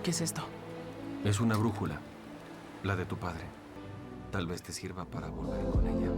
¿Qué es esto? Es una brújula, la de tu padre. Tal vez te sirva para volver con ella.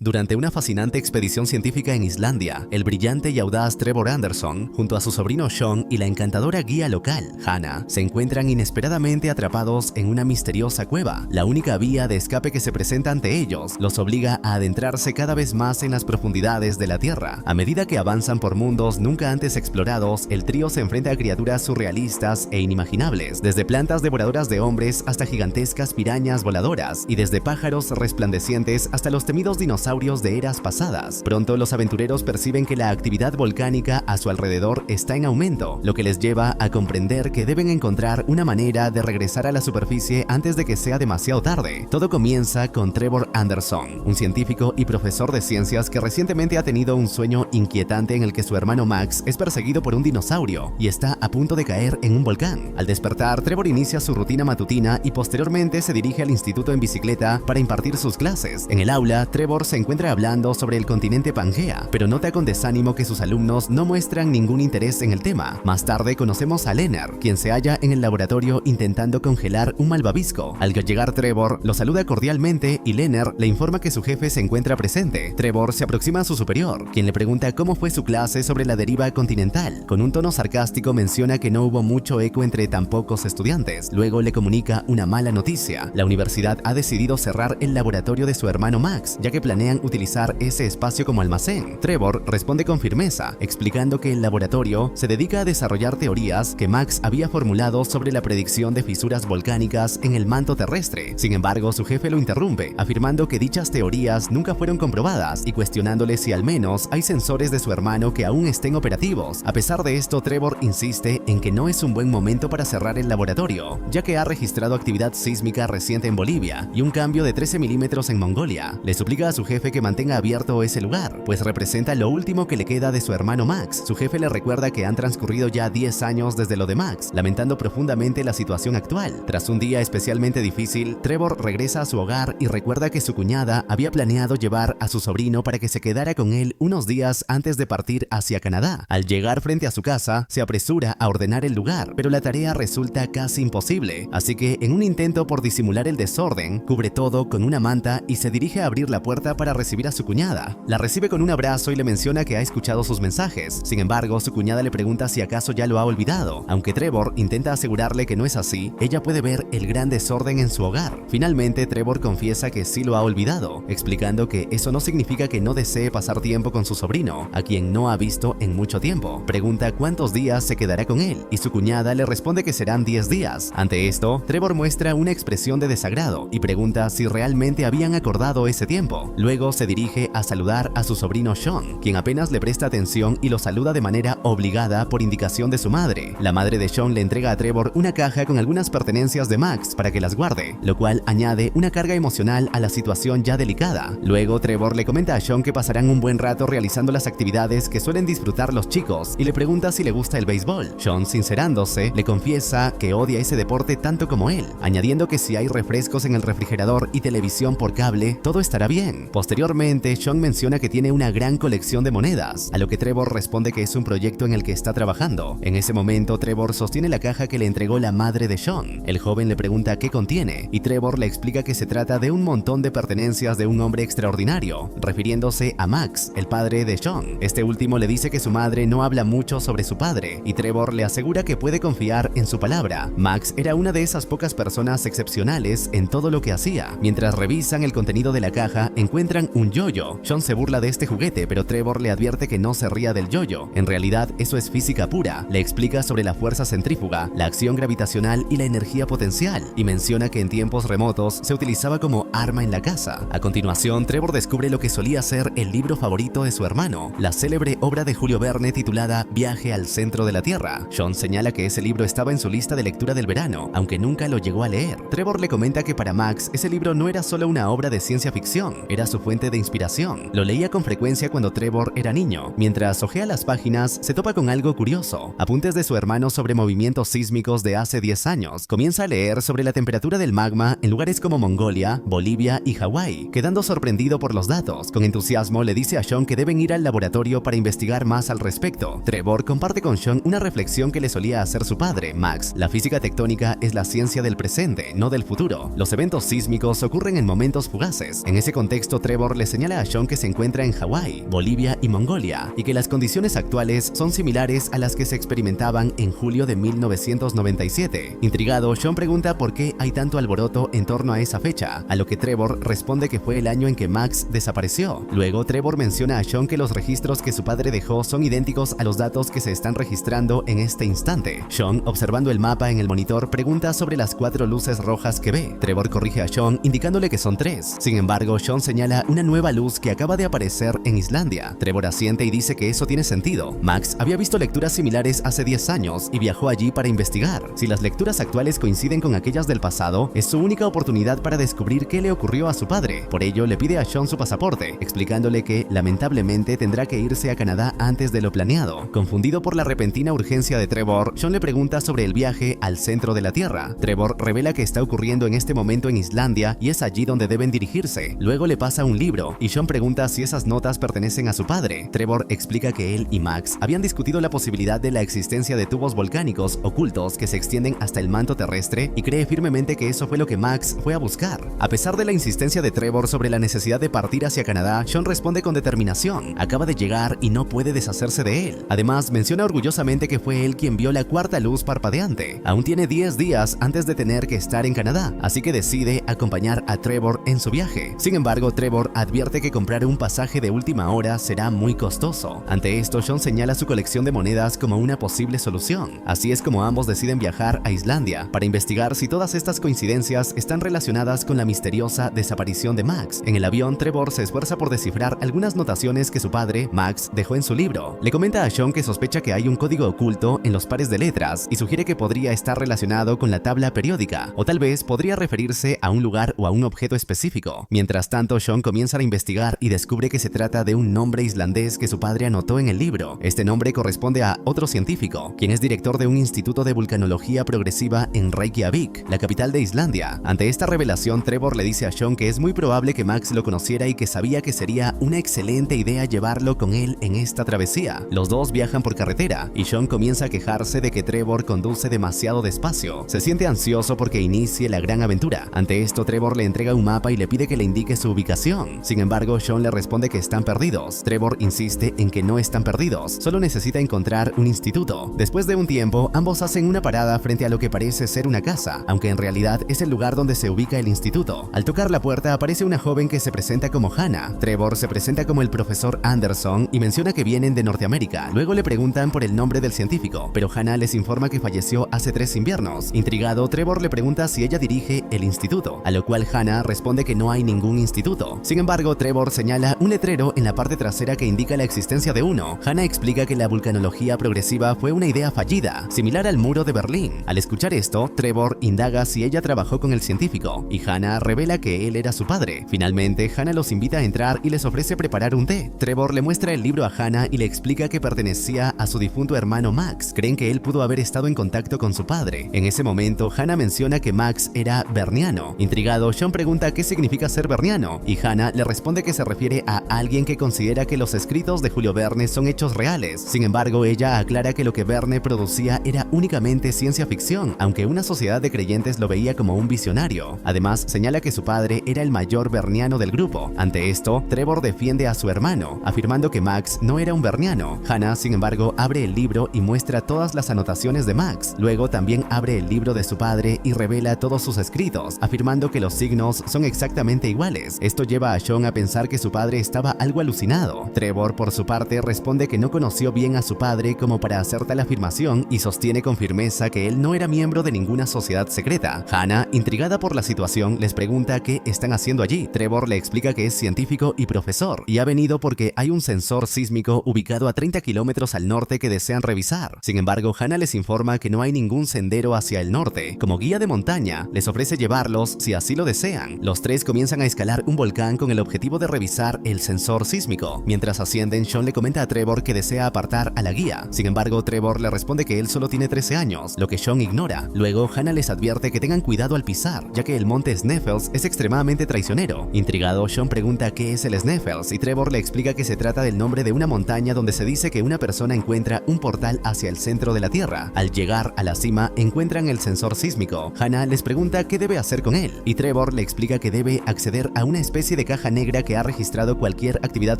Durante una fascinante expedición científica en Islandia, el brillante y audaz Trevor Anderson, junto a su sobrino Sean y la encantadora guía local, Hannah, se encuentran inesperadamente atrapados en una misteriosa cueva. La única vía de escape que se presenta ante ellos los obliga a adentrarse cada vez más en las profundidades de la Tierra. A medida que avanzan por mundos nunca antes explorados, el trío se enfrenta a criaturas surrealistas e inimaginables, desde plantas devoradoras de hombres hasta gigantescas pirañas voladoras, y desde pájaros resplandecientes hasta los temidos dinosaurios de eras pasadas. Pronto los aventureros perciben que la actividad volcánica a su alrededor está en aumento, lo que les lleva a comprender que deben encontrar una manera de regresar a la superficie antes de que sea demasiado tarde. Todo comienza con Trevor Anderson, un científico y profesor de ciencias que recientemente ha tenido un sueño inquietante en el que su hermano Max es perseguido por un dinosaurio y está a punto de caer en un volcán. Al despertar, Trevor inicia su rutina matutina y posteriormente se dirige al instituto en bicicleta para impartir sus clases. En el aula, Trevor se encuentra hablando sobre el continente Pangea, pero nota con desánimo que sus alumnos no muestran ningún interés en el tema. Más tarde conocemos a Leonard, quien se halla en el laboratorio intentando congelar un malvavisco. Al llegar Trevor, lo saluda cordialmente y Leonard le informa que su jefe se encuentra presente. Trevor se aproxima a su superior, quien le pregunta cómo fue su clase sobre la deriva continental. Con un tono sarcástico menciona que no hubo mucho eco entre tan pocos estudiantes. Luego le comunica una mala noticia. La universidad ha decidido cerrar el laboratorio de su hermano Max, ya que planean utilizar ese espacio como almacén. Trevor responde con firmeza, explicando que el laboratorio se dedica a desarrollar teorías que Max había formulado sobre la predicción de fisuras volcánicas en el manto terrestre. Sin embargo, su jefe lo interrumpe, afirmando que dichas teorías nunca fueron comprobadas y cuestionándole si al menos hay sensores de su hermano que aún estén operativos. A pesar de esto, Trevor insiste en que no es un buen momento para cerrar el laboratorio, ya que ha registrado actividad sísmica reciente en Bolivia y un cambio de 13 milímetros en Mongolia. Le suplica a su jefe que mantenga abierto ese lugar, pues representa lo último que le queda de su hermano Max. Su jefe le recuerda que han transcurrido ya 10 años desde lo de Max, lamentando profundamente la situación actual. Tras un día especialmente difícil, Trevor regresa a su hogar y recuerda que su cuñada había planeado llevar a su sobrino para que se quedara con él unos días antes de partir hacia Canadá. Al llegar frente a su casa, se apresura a ordenar el lugar, pero la tarea resulta casi imposible, así que en un intento por disimular el desorden, cubre todo con una manta y se dirige a abrir la puerta para recibir a su cuñada. La recibe con un abrazo y le menciona que ha escuchado sus mensajes. Sin embargo, su cuñada le pregunta si acaso ya lo ha olvidado. Aunque Trevor intenta asegurarle que no es así, ella puede ver el gran desorden en su hogar. Finalmente, Trevor confiesa que sí lo ha olvidado, explicando que eso no significa que no desee pasar tiempo con su sobrino, a quien no ha visto en mucho tiempo. Pregunta cuántos días se quedará con él, y su cuñada le responde que serán 10 días. Ante esto, Trevor muestra una expresión de desagrado y pregunta si realmente habían acordado ese tiempo. Luego se dirige a saludar a su sobrino Sean, quien apenas le presta atención y lo saluda de manera obligada por indicación de su madre. La madre de Sean le entrega a Trevor una caja con algunas pertenencias de Max para que las guarde, lo cual añade una carga emocional a la situación ya delicada. Luego Trevor le comenta a Sean que pasarán un buen rato realizando las actividades que suelen disfrutar los chicos y le pregunta si le gusta el béisbol. Sean, sincerándose, le confiesa que odia ese deporte tanto como él, añadiendo que si hay refrescos en el refrigerador y televisión por cable, todo estará bien. Posteriormente, Sean menciona que tiene una gran colección de monedas, a lo que Trevor responde que es un proyecto en el que está trabajando. En ese momento, Trevor sostiene la caja que le entregó la madre de Sean. El joven le pregunta qué contiene, y Trevor le explica que se trata de un montón de pertenencias de un hombre extraordinario, refiriéndose a Max, el padre de Sean. Este último le dice que su madre no habla mucho sobre su padre, y Trevor le asegura que puede confiar en su palabra. Max era una de esas pocas personas excepcionales en todo lo que hacía. Mientras revisan el contenido de la caja, encuentran un yoyo. Sean se burla de este juguete, pero Trevor le advierte que no se ría del yoyo. En realidad, eso es física pura. Le explica sobre la fuerza centrífuga, la acción gravitacional y la energía potencial, y menciona que en tiempos remotos se utilizaba como arma en la casa. A continuación, Trevor descubre lo que solía ser el libro favorito de su hermano, la célebre obra de Julio Verne titulada Viaje al centro de la Tierra. Sean señala que ese libro estaba en su lista de lectura del verano, aunque nunca lo llegó a leer. Trevor le comenta que para Max ese libro no era solo una obra de ciencia ficción, era su fuente fuente de inspiración. Lo leía con frecuencia cuando Trevor era niño. Mientras hojea las páginas, se topa con algo curioso. Apuntes de su hermano sobre movimientos sísmicos de hace 10 años. Comienza a leer sobre la temperatura del magma en lugares como Mongolia, Bolivia y Hawái, quedando sorprendido por los datos. Con entusiasmo le dice a Sean que deben ir al laboratorio para investigar más al respecto. Trevor comparte con Sean una reflexión que le solía hacer su padre, Max. La física tectónica es la ciencia del presente, no del futuro. Los eventos sísmicos ocurren en momentos fugaces. En ese contexto, Trevor le señala a Sean que se encuentra en Hawái, Bolivia y Mongolia, y que las condiciones actuales son similares a las que se experimentaban en julio de 1997. Intrigado, Sean pregunta por qué hay tanto alboroto en torno a esa fecha, a lo que Trevor responde que fue el año en que Max desapareció. Luego, Trevor menciona a Sean que los registros que su padre dejó son idénticos a los datos que se están registrando en este instante. Sean, observando el mapa en el monitor, pregunta sobre las 4 luces rojas que ve. Trevor corrige a Sean indicándole que son 3. Sin embargo, Sean señala una nueva luz que acaba de aparecer en Islandia. Trevor asiente y dice que eso tiene sentido. Max había visto lecturas similares hace 10 años y viajó allí para investigar. Si las lecturas actuales coinciden con aquellas del pasado, es su única oportunidad para descubrir qué le ocurrió a su padre. Por ello, le pide a Sean su pasaporte, explicándole que, lamentablemente, tendrá que irse a Canadá antes de lo planeado. Confundido por la repentina urgencia de Trevor, Sean le pregunta sobre el viaje al centro de la Tierra. Trevor revela que está ocurriendo en este momento en Islandia y es allí donde deben dirigirse. Luego le pasa un libro y Sean pregunta si esas notas pertenecen a su padre. Trevor explica que él y Max habían discutido la posibilidad de la existencia de tubos volcánicos ocultos que se extienden hasta el manto terrestre y cree firmemente que eso fue lo que Max fue a buscar. A pesar de la insistencia de Trevor sobre la necesidad de partir hacia Canadá, Sean responde con determinación. Acaba de llegar y no puede deshacerse de él. Además, menciona orgullosamente que fue él quien vio la 4ª luz parpadeante. Aún tiene 10 días antes de tener que estar en Canadá, así que decide acompañar a Trevor en su viaje. Sin embargo, Trevor advierte que comprar un pasaje de última hora será muy costoso. Ante esto, Sean señala su colección de monedas como una posible solución. Así es como ambos deciden viajar a Islandia para investigar si todas estas coincidencias están relacionadas con la misteriosa desaparición de Max. En el avión, Trevor se esfuerza por descifrar algunas notaciones que su padre, Max, dejó en su libro. Le comenta a Sean que sospecha que hay un código oculto en los pares de letras y sugiere que podría estar relacionado con la tabla periódica, o tal vez podría referirse a un lugar o a un objeto específico. Mientras tanto, Sean comienza a investigar y descubre que se trata de un nombre islandés que su padre anotó en el libro. Este nombre corresponde a otro científico, quien es director de un instituto de vulcanología progresiva en Reykjavik, la capital de Islandia. Ante esta revelación, Trevor le dice a Sean que es muy probable que Max lo conociera y que sabía que sería una excelente idea llevarlo con él en esta travesía. Los dos viajan por carretera y Sean comienza a quejarse de que Trevor conduce demasiado despacio. Se siente ansioso porque inicie la gran aventura. Ante esto, Trevor le entrega un mapa y le pide que le indique su ubicación. Sin embargo, Sean le responde que están perdidos. Trevor insiste en que no están perdidos, solo necesita encontrar un instituto. Después de un tiempo, ambos hacen una parada frente a lo que parece ser una casa, aunque en realidad es el lugar donde se ubica el instituto. Al tocar la puerta, aparece una joven que se presenta como Hannah. Trevor se presenta como el profesor Anderson y menciona que vienen de Norteamérica. Luego le preguntan por el nombre del científico, pero Hannah les informa que falleció hace 3 inviernos. Intrigado, Trevor le pregunta si ella dirige el instituto, a lo cual Hannah responde que no hay ningún instituto. Sin embargo, Trevor señala un letrero en la parte trasera que indica la existencia de uno. Hannah explica que la vulcanología progresiva fue una idea fallida, similar al muro de Berlín. Al escuchar esto, Trevor indaga si ella trabajó con el científico, y Hannah revela que él era su padre. Finalmente, Hannah los invita a entrar y les ofrece preparar un té. Trevor le muestra el libro a Hannah y le explica que pertenecía a su difunto hermano Max. Creen que él pudo haber estado en contacto con su padre. En ese momento, Hannah menciona que Max era berniano. Intrigado, Sean pregunta qué significa ser berniano, y Hannah le responde que se refiere a alguien que considera que los escritos de Julio Verne son hechos reales. Sin embargo, ella aclara que lo que Verne producía era únicamente ciencia ficción, aunque una sociedad de creyentes lo veía como un visionario. Además, señala que su padre era el mayor berniano del grupo. Ante esto, Trevor defiende a su hermano, afirmando que Max no era un berniano. Hannah, sin embargo, abre el libro y muestra todas las anotaciones de Max. Luego también abre el libro de su padre y revela todos sus escritos, afirmando que los signos son exactamente iguales. Esto lleva a Sean a pensar que su padre estaba algo alucinado. Trevor, por su parte, responde que no conoció bien a su padre como para hacer tal afirmación y sostiene con firmeza que él no era miembro de ninguna sociedad secreta. Hannah, intrigada por la situación, les pregunta qué están haciendo allí. Trevor le explica que es científico y profesor y ha venido porque hay un sensor sísmico ubicado a 30 kilómetros al norte que desean revisar. Sin embargo, Hannah les informa que no hay ningún sendero hacia el norte. Como guía de montaña, les ofrece llevarlos si así lo desean. Los tres comienzan a escalar un volcán con con el objetivo de revisar el sensor sísmico. Mientras ascienden, Sean le comenta a Trevor que desea apartar a la guía. Sin embargo, Trevor le responde que él solo tiene 13 años, lo que Sean ignora. Luego, Hannah les advierte que tengan cuidado al pisar, ya que el monte Sneffels es extremadamente traicionero. Intrigado, Sean pregunta qué es el Sneffels y Trevor le explica que se trata del nombre de una montaña donde se dice que una persona encuentra un portal hacia el centro de la Tierra. Al llegar a la cima, encuentran el sensor sísmico. Hannah les pregunta qué debe hacer con él y Trevor le explica que debe acceder a una especie de caja negra que ha registrado cualquier actividad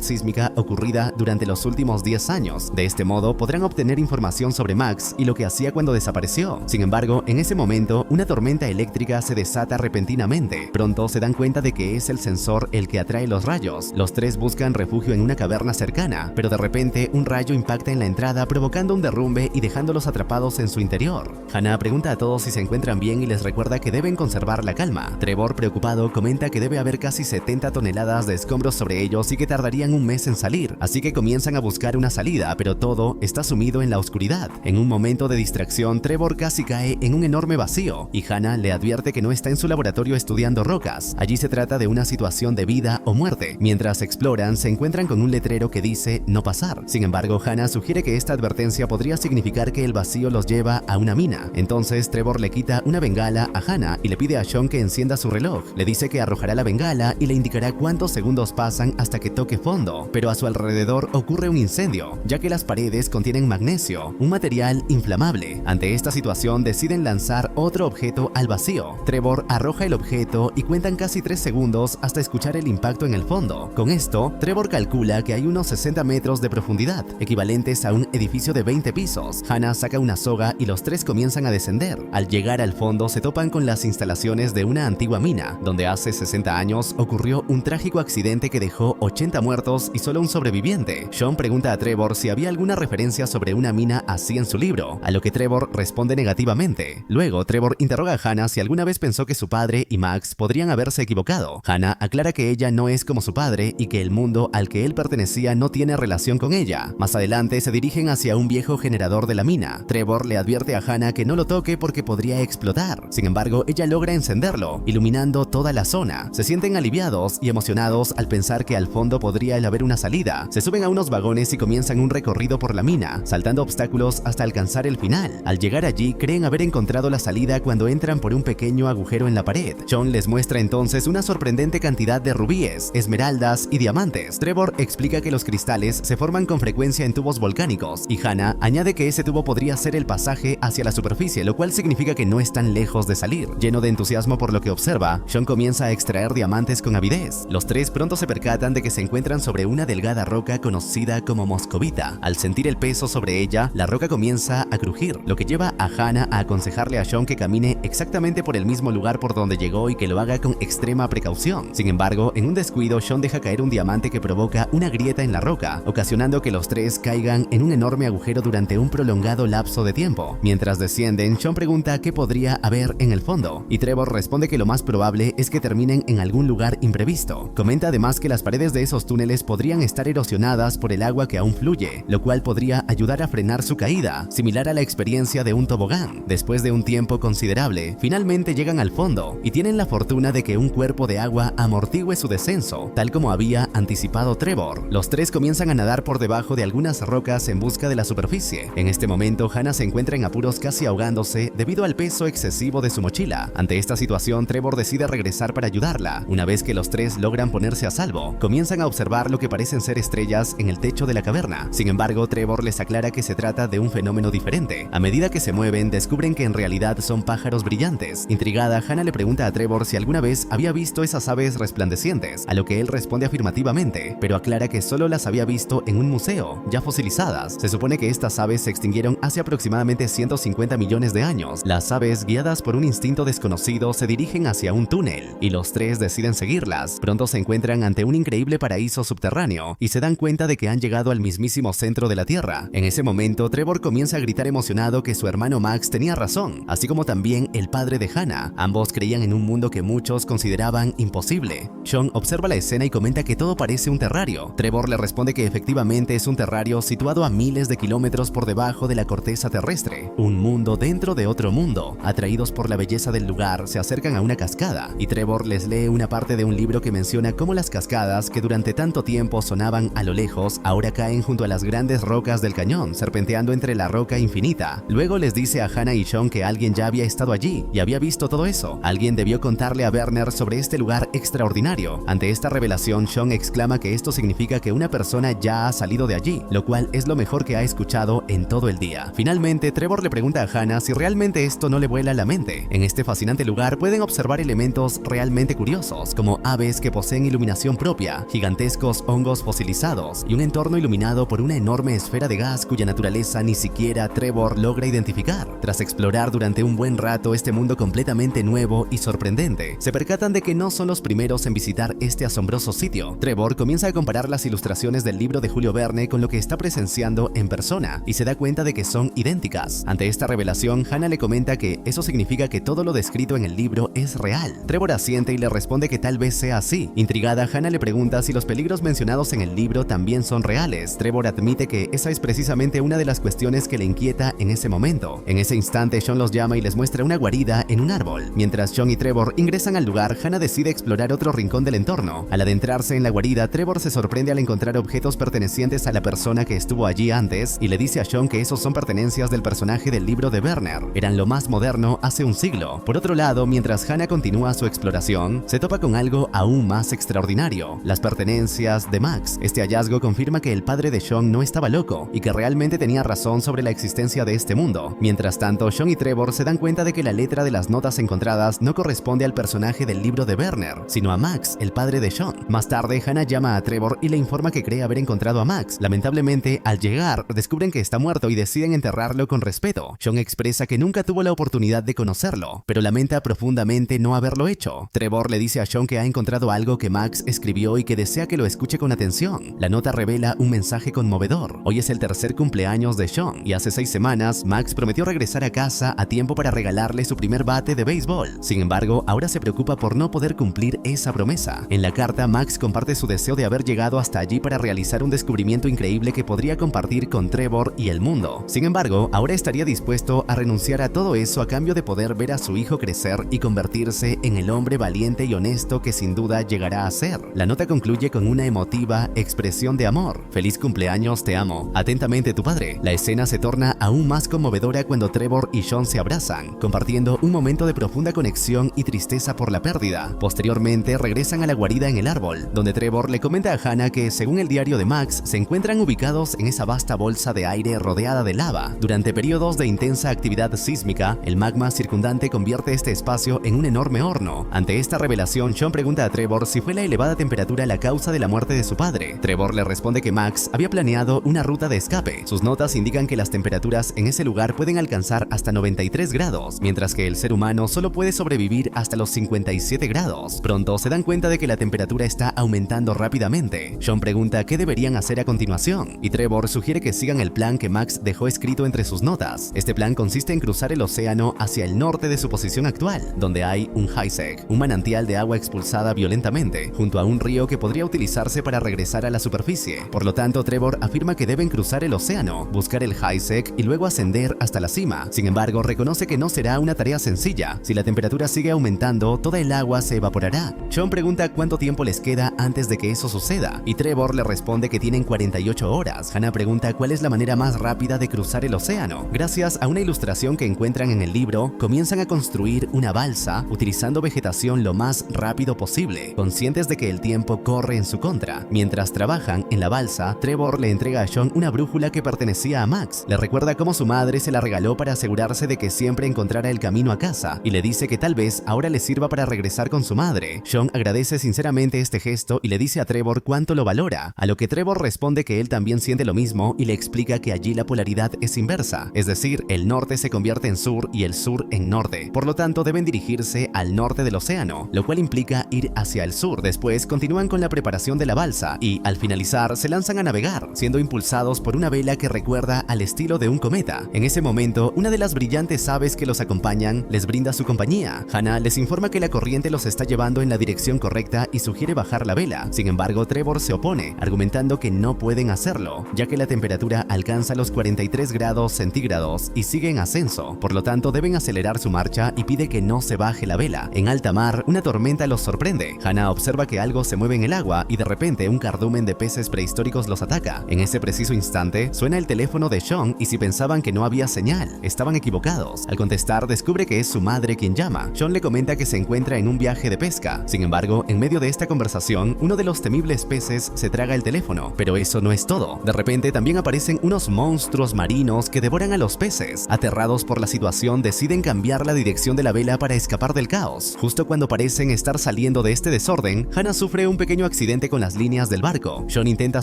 sísmica ocurrida durante los últimos 10 años. De este modo, podrán obtener información sobre Max y lo que hacía cuando desapareció. Sin embargo, en ese momento, una tormenta eléctrica se desata repentinamente. Pronto se dan cuenta de que es el sensor el que atrae los rayos. Los tres buscan refugio en una caverna cercana, pero de repente un rayo impacta en la entrada provocando un derrumbe y dejándolos atrapados en su interior. Hannah pregunta a todos si se encuentran bien y les recuerda que deben conservar la calma. Trevor, preocupado, comenta que debe haber casi 70 toneladas de escombros sobre ellos y que tardarían un mes en salir, así que comienzan a buscar una salida, pero todo está sumido en la oscuridad. En un momento de distracción, Trevor casi cae en un enorme vacío y Hannah le advierte que no está en su laboratorio estudiando rocas. Allí se trata de una situación de vida o muerte. Mientras exploran, se encuentran con un letrero que dice no pasar. Sin embargo, Hannah sugiere que esta advertencia podría significar que el vacío los lleva a una mina. Entonces, Trevor le quita una bengala a Hannah y le pide a Sean que encienda su reloj. Le dice que arrojará la bengala y le indicará cuántos segundos pasan hasta que toque fondo, pero a su alrededor ocurre un incendio, ya que las paredes contienen magnesio, un material inflamable. Ante esta situación, deciden lanzar otro objeto al vacío. Trevor arroja el objeto y cuentan casi 3 segundos hasta escuchar el impacto en el fondo. Con esto, Trevor calcula que hay unos 60 metros de profundidad, equivalentes a un edificio de 20 pisos. Hannah saca una soga y los tres comienzan a descender. Al llegar al fondo, se topan con las instalaciones de una antigua mina, donde hace 60 años ocurrió un trágico accidente que dejó 80 muertos y solo un sobreviviente. Sean pregunta a Trevor si había alguna referencia sobre una mina así en su libro, a lo que Trevor responde negativamente. Luego, Trevor interroga a Hannah si alguna vez pensó que su padre y Max podrían haberse equivocado. Hannah aclara que ella no es como su padre y que el mundo al que él pertenecía no tiene relación con ella. Más adelante se dirigen hacia un viejo generador de la mina. Trevor le advierte a Hannah que no lo toque porque podría explotar. Sin embargo, ella logra encenderlo, iluminando toda la zona. Se sienten aliviados y emocionados al pensar que al fondo podría haber una salida. Se suben a unos vagones y comienzan un recorrido por la mina, saltando obstáculos hasta alcanzar el final. Al llegar allí, creen haber encontrado la salida cuando entran por un pequeño agujero en la pared. Sean les muestra entonces una sorprendente cantidad de rubíes, esmeraldas y diamantes. Trevor explica que los cristales se forman con frecuencia en tubos volcánicos y Hannah añade que ese tubo podría ser el pasaje hacia la superficie, lo cual significa que no están lejos de salir. Lleno de entusiasmo por lo que observa, Sean comienza a extraer diamantes con avidez. Los tres pronto se percatan de que se encuentran sobre una delgada roca conocida como moscovita. Al sentir el peso sobre ella, la roca comienza a crujir, lo que lleva a Hannah a aconsejarle a Sean que camine exactamente por el mismo lugar por donde llegó y que lo haga con extrema precaución. Sin embargo, en un descuido, Sean deja caer un diamante que provoca una grieta en la roca, ocasionando que los tres caigan en un enorme agujero durante un prolongado lapso de tiempo. Mientras descienden, Sean pregunta qué podría haber en el fondo, y Trevor responde que lo más probable es que terminen en algún lugar imprevisto. Comenta además que las paredes de esos túneles podrían estar erosionadas por el agua que aún fluye, lo cual podría ayudar a frenar su caída, similar a la experiencia de un tobogán. Después de un tiempo considerable, finalmente llegan al fondo y tienen la fortuna de que un cuerpo de agua amortigüe su descenso, tal como había anticipado Trevor. Los tres comienzan a nadar por debajo de algunas rocas en busca de la superficie. En este momento, Hannah se encuentra en apuros casi ahogándose debido al peso excesivo de su mochila. Ante esta situación, Trevor decide regresar para ayudarla. Una vez que los tres logran ponerse a salvo, comienzan a observar lo que parecen ser estrellas en el techo de la caverna. Sin embargo, Trevor les aclara que se trata de un fenómeno diferente. A medida que se mueven, descubren que en realidad son pájaros brillantes. Intrigada, Hannah le pregunta a Trevor si alguna vez había visto esas aves resplandecientes, a lo que él responde afirmativamente, pero aclara que solo las había visto en un museo, ya fosilizadas. Se supone que estas aves se extinguieron hace aproximadamente 150 millones de años. Las aves, guiadas por un instinto desconocido, se dirigen hacia un túnel, y los tres deciden seguirlas. Pronto se encuentran ante un increíble paraíso subterráneo, y se dan cuenta de que han llegado al mismísimo centro de la Tierra. En ese momento, Trevor comienza a gritar emocionado que su hermano Max tenía razón, así como también el padre de Hannah. Ambos creían en un mundo que muchos consideraban imposible. Sean observa la escena y comenta que todo parece un terrario. Trevor le responde que efectivamente es un terrario situado a miles de kilómetros por debajo de la corteza terrestre. Un mundo dentro de otro mundo. Atraídos por la belleza del lugar, se acercan a una cascada, y Trevor les lee una parte de un libro que menciona cómo las cascadas que durante tanto tiempo sonaban a lo lejos ahora caen junto a las grandes rocas del cañón, serpenteando entre la roca infinita. Luego les dice a Hannah y Sean que alguien ya había estado allí y había visto todo eso. Alguien debió contarle a Werner sobre este lugar extraordinario. Ante esta revelación, Sean exclama que esto significa que una persona ya ha salido de allí, lo cual es lo mejor que ha escuchado en todo el día. Finalmente, Trevor le pregunta a Hannah si realmente esto no le vuela la mente. En este fascinante lugar pueden observar elementos realmente curiosos, como aves que poseen iluminación propia, gigantescos hongos fosilizados y un entorno iluminado por una enorme esfera de gas cuya naturaleza ni siquiera Trevor logra identificar. Tras explorar durante un buen rato este mundo completamente nuevo y sorprendente, se percatan de que no son los primeros en visitar este asombroso sitio. Trevor comienza a comparar las ilustraciones del libro de Julio Verne con lo que está presenciando en persona y se da cuenta de que son idénticas. Ante esta revelación, Hannah le comenta que eso significa que todo lo descrito en el libro es real. Trevor asiente y le responde que tal vez sea así. Intrigada, Hannah le pregunta si los peligros mencionados en el libro también son reales. Trevor admite que esa es precisamente una de las cuestiones que le inquieta en ese momento. En ese instante, Sean los llama y les muestra una guarida en un árbol. Mientras Sean y Trevor ingresan al lugar, Hannah decide explorar otro rincón del entorno. Al adentrarse en la guarida, Trevor se sorprende al encontrar objetos pertenecientes a la persona que estuvo allí antes y le dice a Sean que esos son pertenencias del personaje del libro de Werner. Eran lo más moderno hace un siglo. Por otro lado, mientras Hannah continúa su exploración, se topa con algo aún más extraordinario: las pertenencias de Max. Este hallazgo confirma que el padre de Sean no estaba loco y que realmente tenía razón sobre la existencia de este mundo. Mientras tanto, Sean y Trevor se dan cuenta de que la letra de las notas encontradas no corresponde al personaje del libro de Werner, sino a Max, el padre de Sean. Más tarde, Hannah llama a Trevor y le informa que cree haber encontrado a Max. Lamentablemente, al llegar, descubren que está muerto y deciden enterrarlo con respeto. Sean expresa que nunca tuvo la oportunidad de conocerlo, pero lamenta profundamente no haberlo hecho. Trevor le dice a Sean que ha encontrado algo que Max escribió y que desea que lo escuche con atención. La nota revela un mensaje conmovedor. Hoy es el tercer cumpleaños de Sean y hace 6 semanas Max prometió regresar a casa a tiempo para regalarle su primer bate de béisbol. Sin embargo, ahora se preocupa por no poder cumplir esa promesa. En la carta, Max comparte su deseo de haber llegado hasta allí para realizar un descubrimiento increíble que podría compartir con Trevor y el mundo. Sin embargo, ahora estaría dispuesto a renunciar a todo eso a cambio de poder ver a su hijo crecer y convertirse en el hombre valiente y honesto que sin duda llegará a ser. La nota concluye con una emotiva expresión de amor. Feliz cumpleaños, te amo. Atentamente, tu padre. La escena se torna aún más conmovedora cuando Trevor y Sean se abrazan, compartiendo un momento de profunda conexión y tristeza por la pérdida. Posteriormente, regresan a la guarida en el árbol, donde Trevor le comenta a Hannah que, según el diario de Max, se encuentran ubicados en esa vasta bolsa de aire rodeada de lava. Durante periodos de intensa actividad sísmica, el magma circundante convierte este espacio en un enorme horno. Ante esta revelación, Sean pregunta a Trevor si fue la elevada temperatura la causa de la muerte de su padre. Trevor le responde que Max había planeado una ruta de escape. Sus notas indican que las temperaturas en ese lugar pueden alcanzar hasta 93 grados, mientras que el ser humano solo puede sobrevivir hasta los 57 grados. Pronto se dan cuenta de que la temperatura está aumentando rápidamente. Sean pregunta qué deberían hacer a continuación, y Trevor sugiere que sigan el plan que Max dejó escrito entre sus notas. Este plan consiste en cruzar el océano hacia el norte de su posición actual, donde hay un Haisek, un manantial de agua expulsada violentamente, junto a un río que podría utilizarse para regresar a la superficie. Por lo tanto, Trevor afirma que deben cruzar el océano, buscar el Haisek y luego ascender hasta la cima. Sin embargo, reconoce que no será una tarea sencilla. Si la temperatura sigue aumentando, toda el agua se evaporará. Sean pregunta cuánto tiempo les queda antes de que eso suceda, y Trevor le responde que tienen 48 horas. Hannah pregunta cuál es la manera más rápida de cruzar el océano. Gracias a una ilustración que encuentran en el libro, comienzan a construir una balsa utilizando vegetación lo más rápido posible, conscientes de que el tiempo corre en su contra. Mientras trabajan en la balsa, Trevor le entrega a Sean una brújula que pertenecía a Max. Le recuerda cómo su madre se la regaló para asegurarse de que siempre encontrara el camino a casa, y le dice que tal vez ahora le sirva para regresar con su madre. Sean agradece sinceramente este gesto y le dice a Trevor cuánto lo valora, a lo que Trevor responde que él también siente lo mismo y le explica que allí la polaridad es inversa, es decir, el norte se convierte en sur y el sur en norte. Por lo tanto, deben dirigirse al norte del océano, lo cual implica ir hacia el sur. Después continúan con la preparación de la balsa y, al finalizar, se lanzan a navegar, siendo impulsados por una vela que recuerda al estilo de un cometa. En ese momento, una de las brillantes aves que los acompañan les brinda su compañía. Hannah les informa que la corriente los está llevando en la dirección correcta y sugiere bajar la vela. Sin embargo, Trevor se opone, argumentando que no pueden hacerlo, ya que la temperatura alcanza los 43 grados centígrados y sigue en ascenso. Por lo tanto, deben acelerar su marcha y pide que no se baje la vela. En alta mar, una tormenta los sorprende. Hannah observa que algo se mueve en el agua y de repente un cardumen de peces prehistóricos los ataca. En ese preciso instante, suena el teléfono de Sean y si pensaban que no había señal, estaban equivocados. Al contestar, descubre que es su madre quien llama. Sean le comenta que se encuentra en un viaje de pesca. Sin embargo, en medio de esta conversación, uno de los temibles peces se traga el teléfono. Pero eso no es todo. De repente también aparecen unos monstruos marinos que devoran a los peces. Aterrados por la situación, deciden cambiar la dirección de la vela para escapar del caos. Justo cuando parecen estar saliendo de este desorden, Hannah sufre un pequeño accidente con las líneas del barco. Sean intenta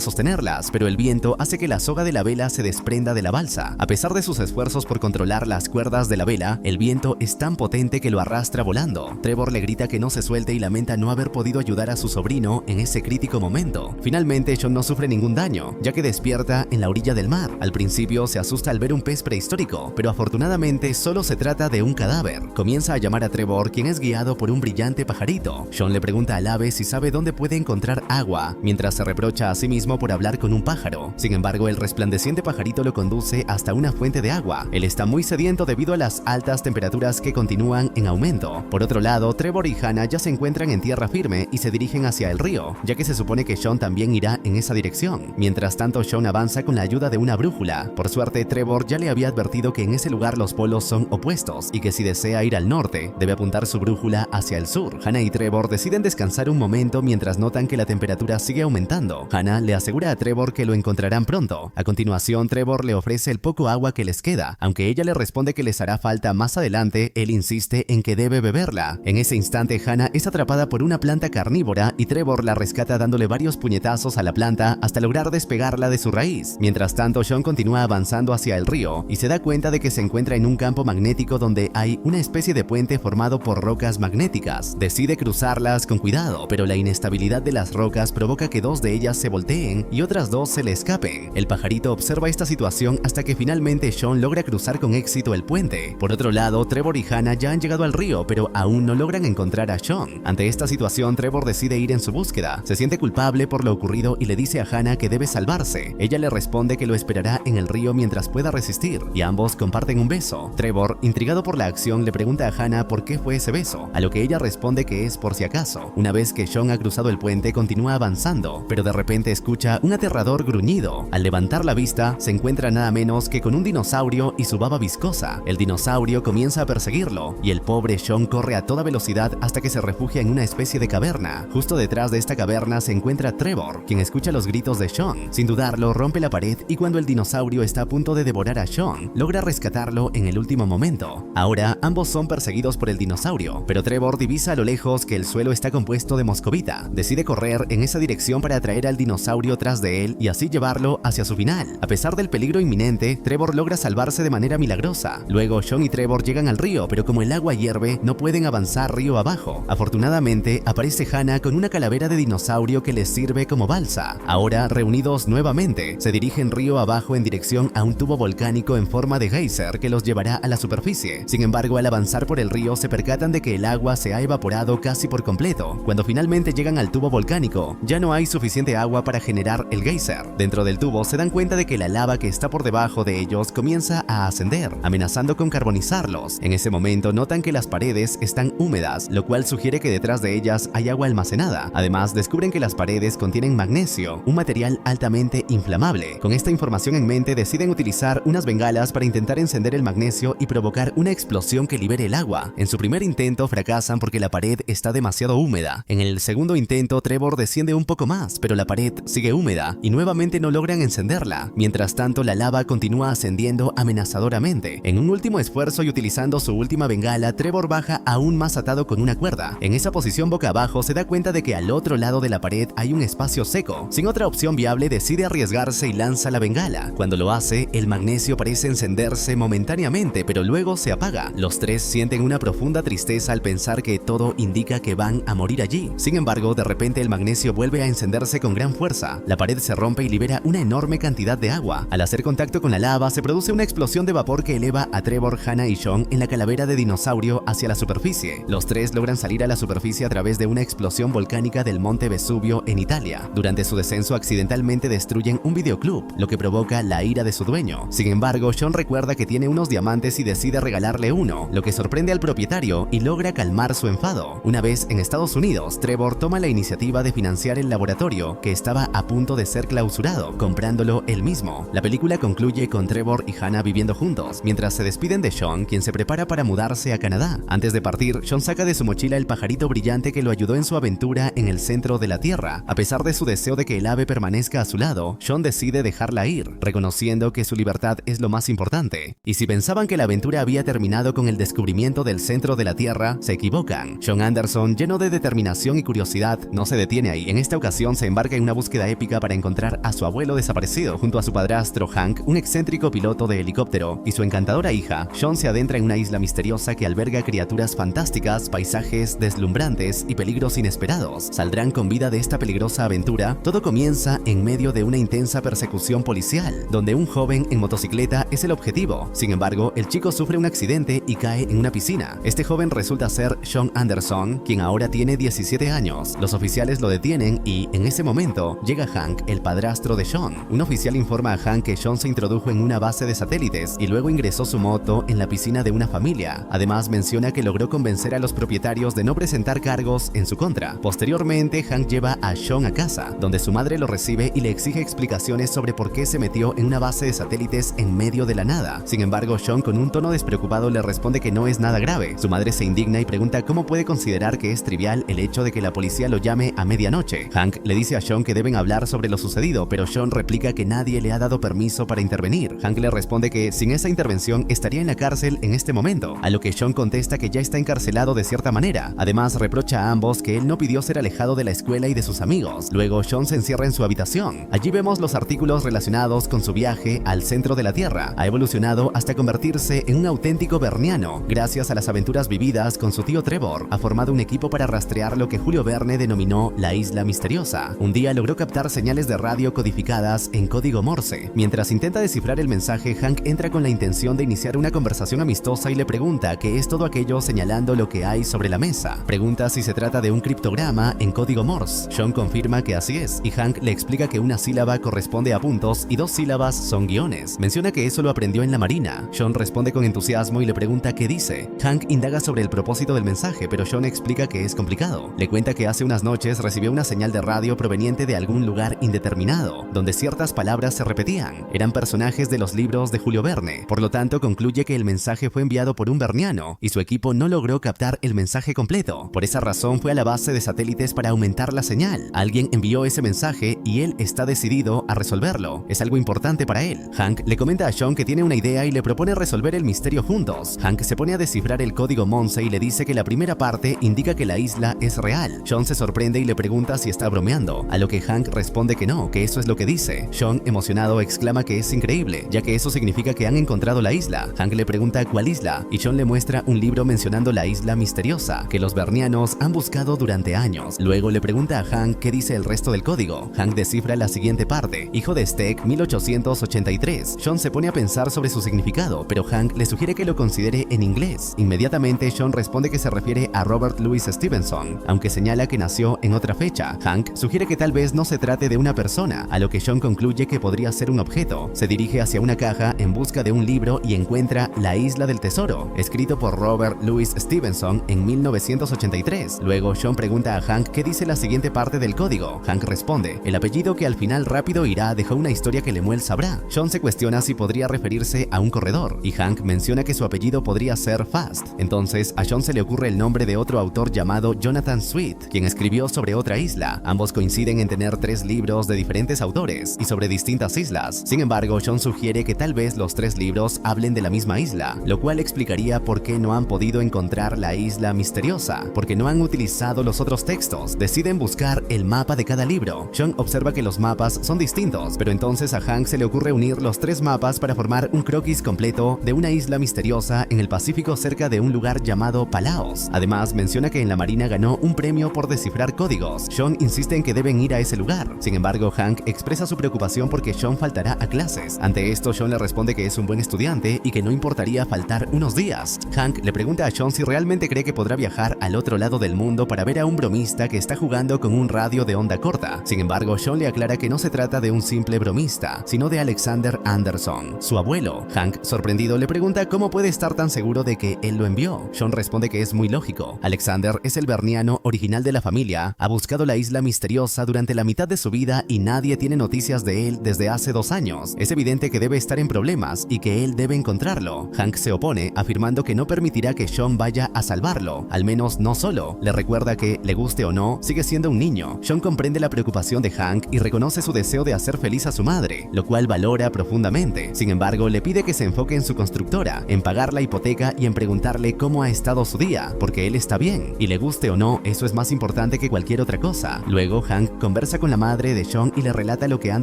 sostenerlas, pero el viento hace que la soga de la vela se desprenda de la balsa. A pesar de sus esfuerzos por controlar las cuerdas de la vela, el viento es tan potente que lo arrastra volando. Trevor le grita que no se suelte y lamenta no haber podido ayudar a su sobrino en ese crítico momento. Finalmente, Sean no sufre ningún daño, ya que despierta en la orilla del mar. Al principio se asusta al ver un pez prehistórico, pero afortunadamente solo se trata de un cadáver. Comienza a llamar a Trevor, quien es guiado por un brillante pajarito. Sean le pregunta al ave si sabe dónde puede encontrar agua, mientras se reprocha a sí mismo por hablar con un pájaro. Sin embargo, el resplandeciente pajarito lo conduce hasta una fuente de agua. Él está muy sediento debido a las altas temperaturas que continúan en aumento. Por otro lado, Trevor y Hannah ya se encuentran en tierra firme y se dirigen hacia el río, ya que se supone que Sean también irá en esa dirección. Mientras tanto, Sean avanza con la ayuda de una brújula. Por suerte, Trevor ya le había advertido que en ese lugar los polos son opuestos y que si desea ir al norte, debe apuntar su brújula hacia el sur. Hannah y Trevor deciden descansar un momento mientras notan que la temperatura sigue aumentando. Hannah le asegura a Trevor que lo encontrarán pronto. A continuación, Trevor le ofrece el poco agua que les queda. Aunque ella le responde que les hará falta más adelante, él insiste en que debe beberla. En ese instante, Hannah es atrapada por una planta carnívora y Trevor la rescata dándole varios puñetazos a la planta hasta lograr despegarla de su raíz. Mientras tanto, Sean continúa avanzando hacia el río y se da cuenta de que se encuentra en un campo magnético donde hay una especie de puente formado por rocas magnéticas. Decide cruzarlas con cuidado, pero la inestabilidad de las rocas provoca que dos de ellas se volteen y otras dos se le escapen. El pajarito observa esta situación hasta que finalmente Sean logra cruzar con éxito el puente. Por otro lado, Trevor y Hannah ya han llegado al río, pero aún no logran encontrar a Sean. Ante esta situación, Trevor decide ir en su búsqueda. Se siente culpable por lo ocurrido y le dice a Hannah que debe salvarse. Ella le responde que lo esperará en el río mientras pueda resistir, y ambos comparten un beso. Trevor, intrigado por la acción, le pregunta a Hannah por qué fue ese beso, a lo que ella responde que es por si acaso. Una vez que Sean ha cruzado el puente, continúa avanzando, pero de repente escucha un aterrador gruñido. Al levantar la vista, se encuentra nada menos que con un dinosaurio y su baba viscosa. El dinosaurio comienza a perseguirlo, y el pobre Sean corre a toda velocidad hasta que se refugia en una especie de caverna. Justo detrás de esta caverna se encuentra Trevor, quien escucha los gritos de Sean. Sin dudarlo, rompe la pared y cuando el dinosaurio está a punto de devorar a Sean, logra rescatarlo en el último momento. Ahora, ambos son perseguidos por el dinosaurio, pero Trevor divisa a lo lejos que el suelo está compuesto de moscovita. Decide correr en esa dirección para atraer al dinosaurio tras de él y así llevarlo hacia su final. A pesar del peligro inminente, Trevor logra salvarse de manera milagrosa. Luego, Sean y Trevor llegan al río, pero como el agua hierve, no pueden avanzar río abajo. Afortunadamente, aparece Hannah con una calavera de dinosaurio que les sirve como balsa. Ahora, reunidos nuevamente, se dirigen río abajo en dirección a un tubo volcánico en forma de geyser que los llevará a la superficie. Sin embargo, al avanzar por el río, se percatan de que el agua se ha evaporado casi por completo. Cuando finalmente llegan al tubo volcánico, ya no hay suficiente agua para generar el geyser. Dentro del tubo se dan cuenta de que la lava que está por debajo de ellos comienza a ascender, amenazando con carbonizarlos. En ese momento notan que las paredes están húmedas, lo cual sugiere que detrás de ellas hay agua almacenada. Además, descubren que las paredes contienen magnesio, un material altamente inflamable. Con esta información en mente, deciden utilizar unas bengalas para intentar encender el magnesio y provocar una explosión que libere el agua. En su primer intento fracasan porque la pared está demasiado húmeda. En el segundo intento, Trevor desciende un poco más, pero la pared sigue húmeda y nuevamente no logran encenderla. Mientras tanto, la lava continúa ascendiendo amenazadoramente. En un último esfuerzo y utilizando su última bengala, Trevor baja aún más atado con una cuerda. En esa posición boca abajo, se da cuenta de que al otro lado de la pared hay un espacio seco. Sin otra opción viable, decide arriesgarse y lanza la bengala. Cuando lo hace, el magnesio parece encenderse momentáneamente, pero luego se apaga. Los tres sienten una profunda tristeza al pensar que todo indica que van a morir allí. Sin embargo, de repente el magnesio vuelve a encenderse con gran fuerza. La pared se rompe y libera una enorme cantidad de agua. Al hacer contacto con la lava, se produce una explosión de vapor que eleva a Trevor, Hannah y Sean en la calavera de dinosaurio hacia la superficie. Los tres logran salir a la superficie a través de una explosión volcánica del monte Vesubio en Italia. Durante su descenso, accidentalmente destruyen un videoclub, lo que provoca la ira de su dueño. Sin embargo, Sean recuerda que tiene unos diamantes y decide regalarle uno, lo que sorprende al propietario y logra calmar su enfado. Una vez en Estados Estados Unidos, Trevor toma la iniciativa de financiar el laboratorio que estaba a punto de ser clausurado, comprándolo él mismo. La película concluye con Trevor y Hannah viviendo juntos, mientras se despiden de Sean, quien se prepara para mudarse a Canadá. Antes de partir, Sean saca de su mochila el pajarito brillante que lo ayudó en su aventura en el centro de la Tierra. A pesar de su deseo de que el ave permanezca a su lado, Sean decide dejarla ir, reconociendo que su libertad es lo más importante. Y si pensaban que la aventura había terminado con el descubrimiento del centro de la Tierra, se equivocan. Sean Anderson, lleno de determinación y curiosidad, no se detiene ahí. En esta ocasión se embarca en una búsqueda épica para encontrar a su abuelo desaparecido, junto a su padrastro Hank, un excéntrico piloto de helicóptero, y su encantadora hija. Sean se adentra en una isla misteriosa que alberga criaturas fantásticas, paisajes deslumbrantes y peligros inesperados. ¿Saldrán con vida de esta peligrosa aventura? Todo comienza en medio de una intensa persecución policial, donde un joven en motocicleta es el objetivo. Sin embargo, el chico sufre un accidente y cae en una piscina. Este joven resulta ser Sean Anderson, quien ahora tiene 17 años. Los oficiales lo detienen y, en ese momento, llega Hank, el padrastro de Sean. Un oficial informa a Hank que Sean se introdujo en una base de satélites y luego ingresó su moto en la piscina de una familia. Además, menciona que logró convencer a los propietarios de no presentar cargos en su contra. Posteriormente, Hank lleva a Sean a casa, donde su madre lo recibe y le exige explicaciones sobre por qué se metió en una base de satélites en medio de la nada. Sin embargo, Sean, con un tono despreocupado, le responde que no es nada grave. Su madre se indigna y pregunta cómo puede considerar que es trivial el hecho de que la policía lo llame a medianoche. Hank le dice a Sean que deben hablar sobre lo sucedido, pero Sean replica que nadie le ha dado permiso para intervenir. Hank le responde que sin esa intervención estaría en la cárcel en este momento, a lo que Sean contesta que ya está encarcelado de cierta manera. Además, reprocha a ambos que él no pidió ser alejado de la escuela y de sus amigos. Luego, Sean se encierra en su habitación. Allí vemos los artículos relacionados con su viaje al centro de la Tierra. Ha evolucionado hasta convertirse en un auténtico berniano. Gracias a las aventuras vividas con su tío Trevor, ha formado un equipo para rastrear lo que Julio Verne denominó la isla misteriosa. Un día logró captar señales de radio codificadas en código Morse. Mientras intenta descifrar el mensaje, Hank entra con la intención de iniciar una conversación amistosa y le pregunta qué es todo aquello, señalando lo que hay sobre la mesa. Pregunta si se trata de un criptograma en código Morse. Sean confirma que así es, y Hank le explica que una sílaba corresponde a puntos y 2 sílabas son guiones. Menciona que eso lo aprendió en la marina. Sean responde con entusiasmo y le pregunta qué dice. Hank indaga sobre el propósito del mensaje, pero Sean explica que es complicado. Le cuenta que hace unas noches recibió una señal de radio proveniente de algún lugar indeterminado, donde ciertas palabras se repetían. Eran personajes de los libros de Julio Verne. Por lo tanto, concluye que el mensaje fue enviado por un berniano y su equipo no logró captar el mensaje completo. Por esa razón fue a la base de satélites para aumentar la señal. Alguien envió ese mensaje y él está decidido a resolverlo. Es algo importante para él. Hank le comenta a Sean que tiene una idea y le propone resolver el misterio juntos. Hank se pone a descifrar el código Morse y le dice que la primera parte indica que la isla es real. Sean se sorprende y le pregunta si está bromeando, a lo que Hank responde que no, que eso es lo que dice. Sean, emocionado, exclama que es increíble, ya que eso significa que han encontrado la isla. Hank le pregunta cuál isla, y Sean le muestra un libro mencionando la isla misteriosa, que los bernianos han buscado durante años. Luego le pregunta a Hank qué dice el resto del código. Hank descifra la siguiente parte: hijo de Steck, 1883. Sean se pone a pensar sobre su significado, pero Hank le sugiere que lo considere en inglés. Inmediatamente Sean responde que se refiere a Robert Louis Stevenson, aunque señala que nació en otra fecha. Hank sugiere que tal vez no se trate de una persona, a lo que Sean concluye que podría ser un objeto. Se dirige hacia una caja en busca de un libro y encuentra La Isla del Tesoro, escrito por Robert Louis Stevenson en 1983. Luego Sean pregunta a Hank qué dice la siguiente parte del código. Hank responde: el apellido que al final rápido irá dejó una historia que Lemuel sabrá. Sean se cuestiona si podría referirse a un corredor, y Hank menciona que su apellido podría ser Fast. Entonces a Sean se le ocurre el nombre de otro autor llamado Jonathan Sweet, quien escribió sobre otra isla. Ambos coinciden en tener 3 libros de diferentes autores y sobre distintas islas. Sin embargo, Sean sugiere que tal vez los 3 libros hablen de la misma isla, lo cual explicaría por qué no han podido encontrar la isla misteriosa, porque no han utilizado los otros textos. Deciden buscar el mapa de cada libro. Sean observa que los mapas son distintos, pero entonces a Hank se le ocurre unir los 3 mapas para formar un croquis completo de una isla misteriosa en el Pacífico cerca de un lugar llamado Palaos. Además, menciona que en la Marina ganó un premio por descifrar códigos. Sean insiste en que deben ir a ese lugar. Sin embargo, Hank expresa su preocupación porque Sean faltará a clases. Ante esto, Sean le responde que es un buen estudiante y que no importaría faltar unos días. Hank le pregunta a Sean si realmente cree que podrá viajar al otro lado del mundo para ver a un bromista que está jugando con un radio de onda corta. Sin embargo, Sean le aclara que no se trata de un simple bromista, sino de Alexander Anderson, su abuelo. Hank, sorprendido, le pregunta cómo puede estar tan seguro de que él lo envió. Sean responde que es muy lógico. Alexander es el lerniano original de la familia, ha buscado la isla misteriosa durante la mitad de su vida y nadie tiene noticias de él desde hace 2 años. Es evidente que debe estar en problemas y que él debe encontrarlo. Hank se opone, afirmando que no permitirá que Sean vaya a salvarlo, al menos no solo. Le recuerda que, le guste o no, sigue siendo un niño. Sean comprende la preocupación de Hank y reconoce su deseo de hacer feliz a su madre, lo cual valora profundamente. Sin embargo, le pide que se enfoque en su constructora, en pagar la hipoteca y en preguntarle cómo ha estado su día, porque él está bien, y le guste o no, eso es más importante que cualquier otra cosa. Luego, Hank conversa con la madre de Sean y le relata lo que han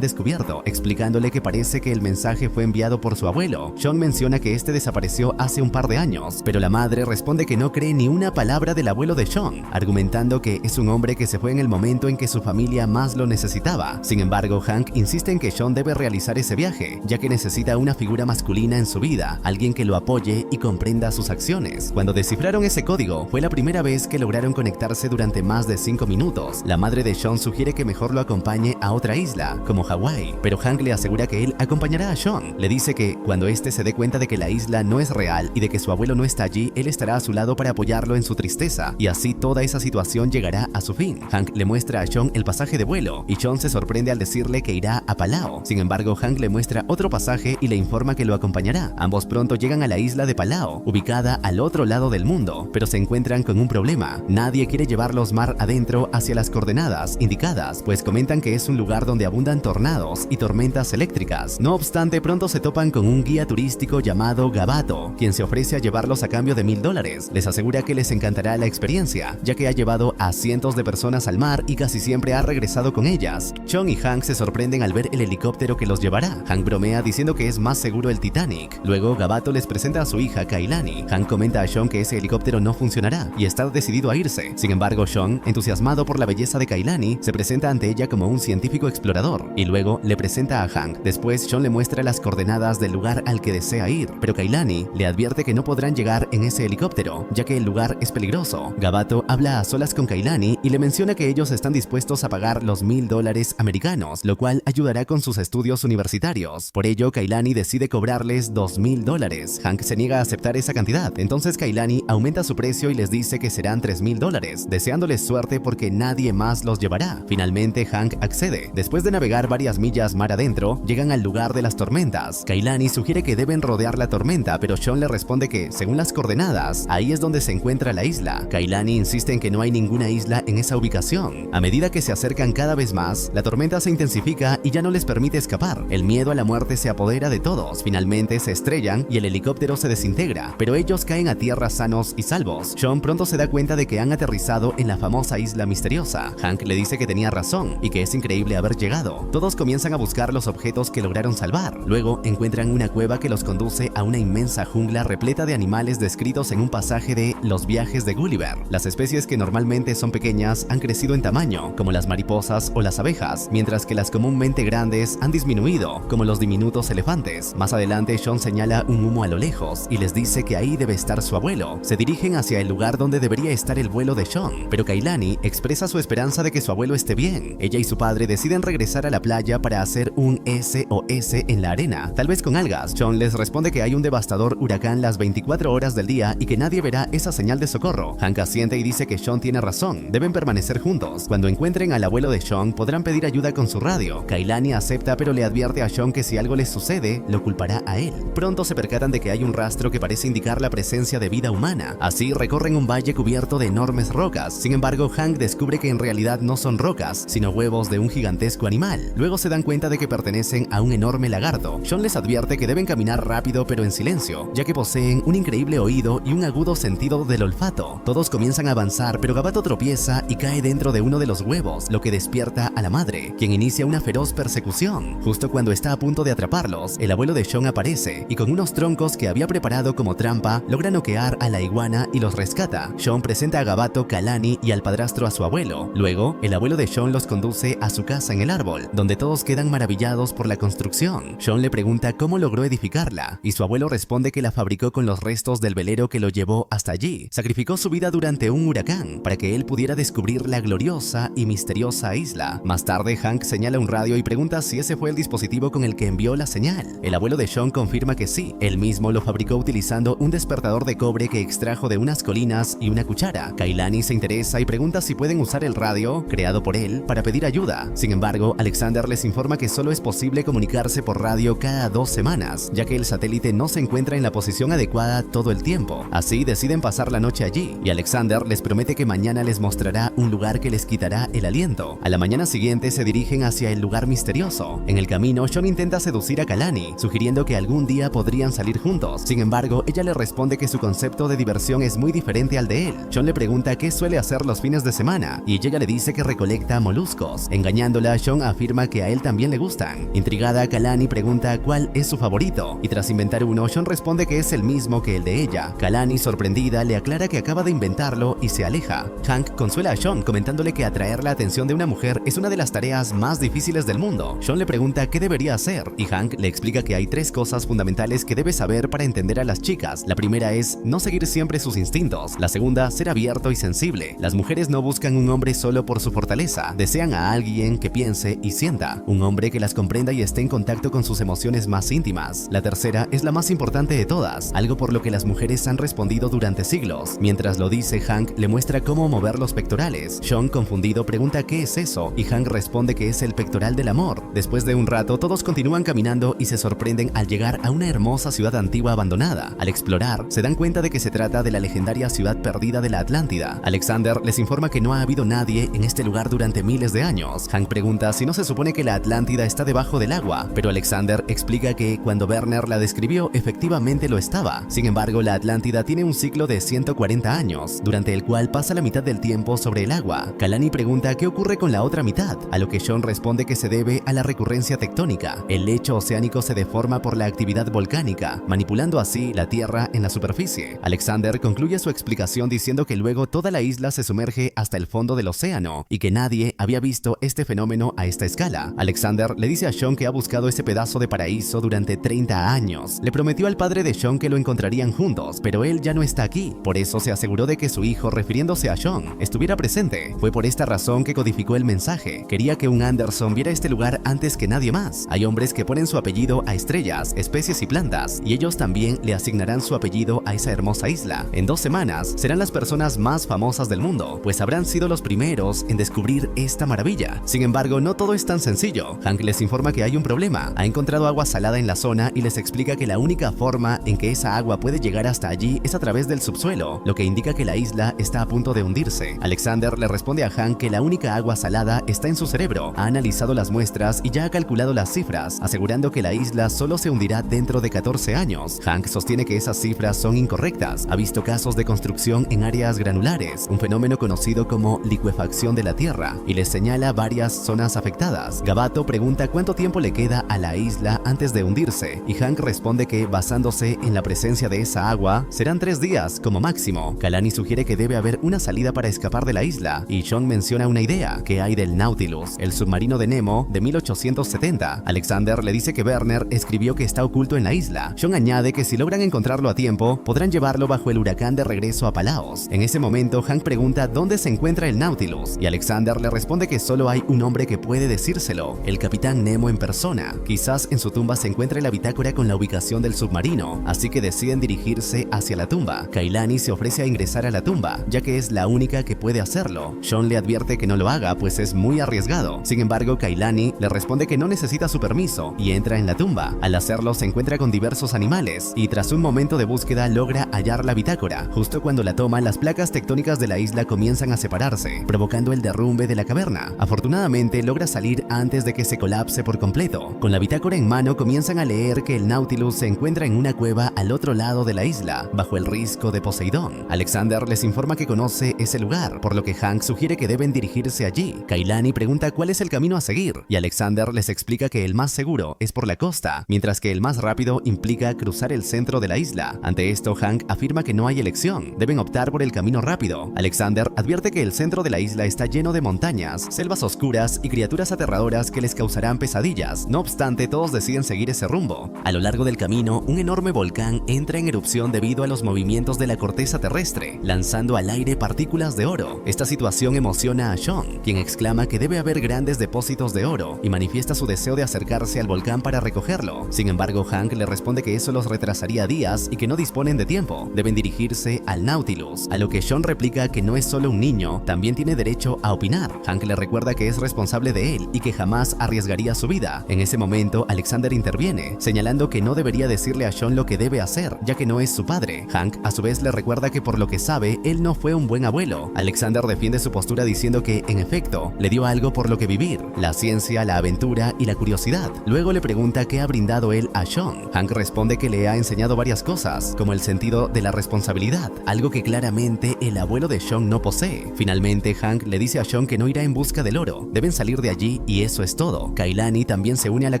descubierto, explicándole que parece que el mensaje fue enviado por su abuelo. Sean menciona que este desapareció hace un par de años, pero la madre responde que no cree ni una palabra del abuelo de Sean, argumentando que es un hombre que se fue en el momento en que su familia más lo necesitaba. Sin embargo, Hank insiste en que Sean debe realizar ese viaje, ya que necesita una figura masculina en su vida, alguien que lo apoye y comprenda sus acciones. Cuando descifraron ese código, fue la primera vez que lograron conectarse durante más de 5 minutos. La madre de Sean sugiere que mejor lo acompañe a otra isla, como Hawái, pero Hank le asegura que él acompañará a Sean. Le dice que cuando este se dé cuenta de que la isla no es real y de que su abuelo no está allí, él estará a su lado para apoyarlo en su tristeza, y así toda esa situación llegará a su fin. Hank le muestra a Sean el pasaje de vuelo, y Sean se sorprende al decirle que irá a Palau. Sin embargo, Hank le muestra otro pasaje y le informa que lo acompañará. Ambos pronto llegan a la isla de Palau, ubicada al otro lado del mundo, pero se encuentran con un problema. Nadie quiere llevarlos mar adentro hacia las coordenadas indicadas, pues comentan que es un lugar donde abundan tornados y tormentas eléctricas. No obstante, pronto se topan con un guía turístico llamado Gabato, quien se ofrece a llevarlos a cambio de $1000. Les asegura que les encantará la experiencia, ya que ha llevado a cientos de personas al mar y casi siempre ha regresado con ellas. Sean y Hank se sorprenden al ver el helicóptero que los llevará. Hank bromea diciendo que es más seguro el Titanic. Luego, Gabato les presenta a su hija Kailani. Hank comenta a Sean que ese helicóptero no funcionará y está decidido a irse. Sin embargo, Sean, entusiasmado por la belleza de Kailani, se presenta ante ella como un científico explorador y luego le presenta a Hank. Después, Sean le muestra las coordenadas del lugar al que desea ir, pero Kailani le advierte que no podrán llegar en ese helicóptero, ya que el lugar es peligroso. Gabato habla a solas con Kailani y le menciona que ellos están dispuestos a pagar los $1000 americanos, lo cual ayudará con sus estudios universitarios. Por ello, Kailani decide cobrarles $2000. Hank se niega a aceptar esa cantidad, entonces Kailani aumenta su precio y les dice que serán $3000, deseándoles suerte porque nadie más los llevará. Finalmente, Hank accede. Después de navegar varias millas mar adentro, llegan al lugar de las tormentas. Kailani sugiere que deben rodear la tormenta, pero Sean le responde que, según las coordenadas, ahí es donde se encuentra la isla. Kailani insiste en que no hay ninguna isla en esa ubicación. A medida que se acercan cada vez más, la tormenta se intensifica y ya no les permite escapar. El miedo a la muerte se apodera de todos. Finalmente se estrellan y el helicóptero se desintegra, pero ellos caen a tierra sanos y salvos. Sean pronto se da cuenta de que han aterrizado en la famosa isla misteriosa. Hank le dice que tenía razón y que es increíble haber llegado. Todos comienzan a buscar los objetos que lograron salvar. Luego encuentran una cueva que los conduce a una inmensa jungla repleta de animales descritos en un pasaje de Los viajes de Gulliver. Las especies que normalmente son pequeñas han crecido en tamaño, como las mariposas o las abejas, mientras que las comúnmente grandes han disminuido, como los diminutos elefantes. Más adelante, Sean señala un humo a lo lejos y les dice que ahí debe estar su abuelo. Se dirigen hacia el lugar donde debería estar el vuelo de Sean, pero Kailani expresa su esperanza de que su abuelo esté bien. Ella y su padre deciden regresar a la playa para hacer un SOS en la arena, tal vez con algas. Sean les responde que hay un devastador huracán las 24 horas del día y que nadie verá esa señal de socorro. Hank asiente y dice que Sean tiene razón, deben permanecer juntos. Cuando encuentren al abuelo de Sean, podrán pedir ayuda con su radio. Kailani acepta, pero le advierte a Sean que si algo les sucede, lo culpará a él. Pronto se percatan de que hay un rastro que parece indicar la presencia de vida humana. Así recorren un valle cubierto de enormes rocas. Sin embargo, Hank descubre que en realidad no son rocas, sino huevos de un gigantesco animal. Luego se dan cuenta de que pertenecen a un enorme lagarto. Sean les advierte que deben caminar rápido pero en silencio, ya que poseen un increíble oído y un agudo sentido del olfato. Todos comienzan a avanzar, pero Gabato tropieza y cae dentro de uno de los huevos, lo que despierta a la madre, quien inicia una feroz persecución. Justo cuando está a punto de atraparlos, el abuelo de Sean aparece y con unos troncos que había preparado como trampa, logra noquear a la iguana y los rescata. Sean presenta a Gabato, Kalani y al padrastro a su abuelo. Luego, el abuelo de Sean los conduce a su casa en el árbol, donde todos quedan maravillados por la construcción. Sean le pregunta cómo logró edificarla, y su abuelo responde que la fabricó con los restos del velero que lo llevó hasta allí. Sacrificó su vida durante un huracán para que él pudiera descubrir la gloriosa y misteriosa isla. Más tarde, Hank señala un radio y pregunta si ese fue el dispositivo con el que envió la señal. El abuelo de Sean confirma que sí, él mismo lo fabricó utilizando un despertador de cobre que extrajo de unas colinas y una cuchara. Kailani se interesa y pregunta si pueden usar el radio, creado por él, para pedir ayuda. Sin embargo, Alexander les informa que solo es posible comunicarse por radio cada 2 semanas, ya que el satélite no se encuentra en la posición adecuada todo el tiempo. Así deciden pasar la noche allí, y Alexander les promete que mañana les mostrará un lugar que les quitará el aliento. A la mañana siguiente se dirigen hacia el lugar misterioso. En el camino, Sean intenta seducir a Kalani, sugiriendo que algún día podrían salir juntos. Sin embargo, ella le responde que su concepto de diversión es muy diferente al de él. Sean le pregunta qué suele hacer los fines de semana, y ella le dice que recolecta moluscos. Engañándola, Sean afirma que a él también le gustan. Intrigada, Kalani pregunta cuál es su favorito, y tras inventar uno, Sean responde que es el mismo que el de ella. Kalani, sorprendida, le aclara que acaba de inventarlo y se aleja. Hank consuela a Sean comentándole que atraer la atención de una mujer es una de las tareas más difíciles del mundo. Sean le pregunta qué debería hacer, y Hank le explica que hay 3 cosas fundamentales que debe saber para entender a las chicas. La primera es no seguir siempre sus instintos. La segunda, ser abierto y sensible. Las mujeres no buscan un hombre solo por su fortaleza, desean a alguien que piense y sienta, un hombre que las comprenda y esté en contacto con sus emociones más íntimas. La tercera es la más importante de todas, algo por lo que las mujeres han respondido durante siglos. Mientras lo dice, Hank le muestra cómo mover los pectorales. Sean, confundido, pregunta qué es eso, y Hank responde que es el pectoral del amor. Después de un rato, todos continúan caminando y se sorprenden al llegar a una hermosa ciudad antigua abandonada. Al explorar, se dan cuenta de que se trata de la legendaria ciudad perdida de la Atlántida. Alexander les informa que no ha habido nadie en este lugar durante miles de años. Hank pregunta si no se supone que la Atlántida está debajo del agua, pero Alexander explica que cuando Werner la describió, efectivamente lo estaba. Sin embargo, la Atlántida tiene un ciclo de 140 años, durante el cual pasa la mitad del tiempo sobre el agua. Kalani pregunta qué ocurre con la otra mitad, a lo que Sean responde que se debe a la recurrencia tectónica. El lecho oceánico se deforma por la actividad volcánica, manipulando así la tierra en la superficie. Alexander concluye su explicación diciendo que luego toda la isla se sumerge hasta el fondo del océano y que nadie había visto este fenómeno a esta escala. Alexander le dice a Sean que ha buscado ese pedazo de paraíso durante 30 años. Le prometió al padre de Sean que lo encontrarían juntos, pero él ya no está aquí. Por eso se aseguró de que su hijo, refiriéndose a Sean, estuviera presente. Fue por esta razón que codificó el mensaje. Quería que un Anderson viera este lugar antes que nadie más. Hay hombres que ponen su apellido a estrellas, especies y plantas, y ellos también le asignarán su apellido a esa hermosa isla. En 2 semanas serán las personas más famosas del mundo, pues habrán sido los primeros en descubrir esta maravilla. Sin embargo, no todo es tan sencillo. Hank les informa que hay un problema. Ha encontrado agua salada en la zona y les explica que la única forma en que esa agua puede llegar hasta allí es a través del subsuelo, lo que indica que la isla está a punto de hundirse. Alexander le responde a Hank que la única agua salada está en su cerebro. Ha analizado las muestras y ya ha calculado las cifras, asegurando que la isla solo se hundirá dentro de 14 años. Hank sostiene que esas cifras son incorrectas. Ha visto casos de construcción en áreas granulares, un fenómeno conocido como licuefacción de la tierra, y les señala varias zonas afectadas. Gabato pregunta cuánto tiempo le queda a la isla antes de hundirse, y Hank responde que, basándose en la presencia de esa agua, serán 3 días como máximo. Kalani sugiere que debe haber una salida para escapar de la isla, y Sean menciona una idea, que hay del Nautilus, el submarino de Nemo de 1870. Alexander le dice que Werner escribió que está oculto en la isla. Sean añade que si logran encontrarlo a tiempo, podrán llevarlo bajo el huracán de regreso a Palaos. En ese momento, Hank pregunta dónde se encuentra el Nautilus, y Alexander le responde que solo hay un hombre que puede decírselo, el capitán Nemo en persona. Quizás en su tumba se encuentre la bitácora con la ubicación del submarino, así que deciden dirigirse hacia la tumba. Kailani se ofrece a ingresar a la tumba, ya que es la única que puede hacerlo. Sean le advierte que no lo haga, pues es muy arriesgado. Sin embargo, Kailani le responde que no necesita su permiso y entra en la tumba. Al hacerlo, se encuentra con diversos animales y tras un momento de búsqueda logra hallar la bitácora. Justo cuando la toma, las placas tectónicas de la isla comienzan a separarse, provocando el derrumbe de la caverna. Afortunadamente, logra salir antes de que se colapse por completo. Con la bitácora en mano, comienzan a leer que el Nautilus se encuentra en una cueva al otro lado de la isla, bajo el risco de Poseidón. Alexander les informa que conoce ese lugar, por lo que Hank sugiere que deben dirigirse allí. Kailani pregunta cuál es el camino a seguir, y Alexander les explica que el más seguro es por la costa, mientras que el más rápido implica cruzar el centro de la isla. Ante esto, Hank afirma que no hay elección, deben optar por el camino rápido. Alexander advierte que el centro de la isla está lleno de montañas, selvas oscuras y criaturas aterradoras que les causarán pesadillas. No obstante, todos deciden seguir ese rumbo. A lo largo del camino, un enorme volcán entra en erupción debido a los movimientos de la corteza terrestre, lanzando al aire partículas de oro. Esta situación emociona a Sean, quien exclama que debe haber grandes depósitos de oro y manifiesta su deseo de acercarse al volcán para recogerlo. Sin embargo, Hank le responde que eso los retrasaría días y que no disponen de tiempo. Deben dirigirse al Nautilus, a lo que Sean Sean replica que no es solo un niño, también tiene derecho a opinar. Hank le recuerda que es responsable de él y que jamás arriesgaría su vida. En ese momento, Alexander interviene, señalando que no debería decirle a Sean lo que debe hacer, ya que no es su padre. Hank a su vez le recuerda que por lo que sabe, él no fue un buen abuelo. Alexander defiende su postura diciendo que, en efecto, le dio algo por lo que vivir: la ciencia, la aventura y la curiosidad. Luego le pregunta qué ha brindado él a Sean. Hank responde que le ha enseñado varias cosas, como el sentido de la responsabilidad, algo que claramente el abuelo de Sean no posee. Finalmente, Hank le dice a Sean que no irá en busca del oro, deben salir de allí y eso es todo. Kailani también se une a la